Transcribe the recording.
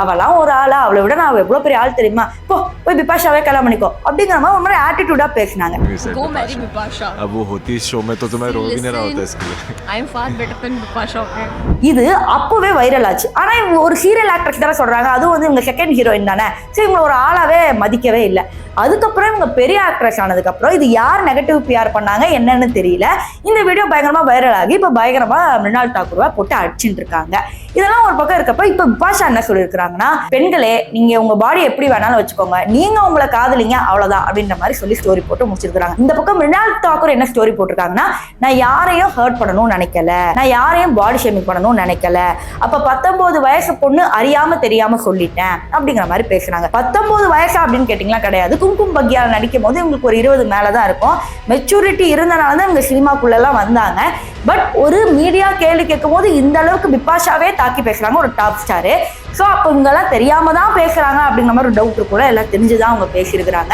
அவெல்லாம் ஒரு ஆளா, அவளை விட நான் எவ்வளவு பெரிய ஆள் தெரியுமா, போய் பிபாஷாவே கல்யாணம் பண்ணிக்கோ அப்படிங்கிற மாதிரி ஒரு மாதிரி ஆட்டிடியூடா பேசினாங்க. Go marry Bipasha. अब वो होती इस शो में तो तुम्हें रो भी नहीं रहा होता इसके लिए. I am far better than Bipasha. இது அப்பவே வைரல் ஆச்சு. ஆனா இவங்க ஒரு சீரியல் ஆக்ட்ரஸ் தானே சொல்றாங்க, அதுவும் வந்து இவங்க செகண்ட் ஹீரோயின் தானே, சரி இவங்க ஒரு ஆளாவே மதிக்கவே இல்லை. அதுக்கப்புறம் இவங்க பெரிய ஆக்ட்ரஸ் ஆனதுக்கு அப்புறம் இது யார் நெகட்டிவ் பிஆர் பண்ணாங்க என்னன்னு தெரியல, இந்த வீடியோ பயங்கரமா வைரல் ஆகி இப்ப பயங்கரமா மிருணால் தாக்கூரை போட்டு அடிச்சுட்டு இருக்காங்க. இதெல்லாம் ஒரு பக்கம் இருக்கப்ப இப்ப பிபாஷா என்ன சொல்லியிருக்காங்கன்னா, பெண்களே நீங்க உங்க பாடி எப்படி வேணாலும் வச்சுக்கோங்க, நீங்க உங்களை காதலிங்க அவ்வளவுதான் அப்படின்ற மாதிரி சொல்லி ஸ்டோரி போட்டு முடிச்சிருக்காங்க. இந்த பக்கம் மிருணால் தாக்கூர் என்ன ஸ்டோரி போட்டிருக்காங்கன்னா, நான் யாரையும் ஹர்ட் பண்ணணும்னு நினைக்கல, நான் யாரையும் பாடி ஷேமிங் பண்ணணும்னு நினைக்கல, அப்ப 19 வயசு பொண்ணு அறியாம தெரியாம சொல்லிட்டேன் அப்படிங்கிற மாதிரி பேசுறாங்க. 19 வயசா அப்படின்னு கேட்டீங்களா, கிடையாது. கும்கும் பக்யா நடிக்கும் போது இவங்களுக்கு ஒரு 20 மேலதான் இருக்கும். மெச்சூரிட்டி இருந்தனாலதான் இவங்க சினிமாக்குள்ள எல்லாம் வந்தாங்க. பட் ஒரு மீடியா கேள்வி கேட்கும் போது இந்த அளவுக்கு பிபாஷாவே தாக்கி பேசுறாங்க ஒரு டாப் ஸ்டாரு. ஸோ அப்போ இவங்கெல்லாம் தெரியாம தான் பேசுறாங்க அப்படிங்கிற மாதிரி ஒரு டவுட் கூட எல்லாம் தெரிஞ்சுதான் அவங்க பேசியிருக்கிறாங்க.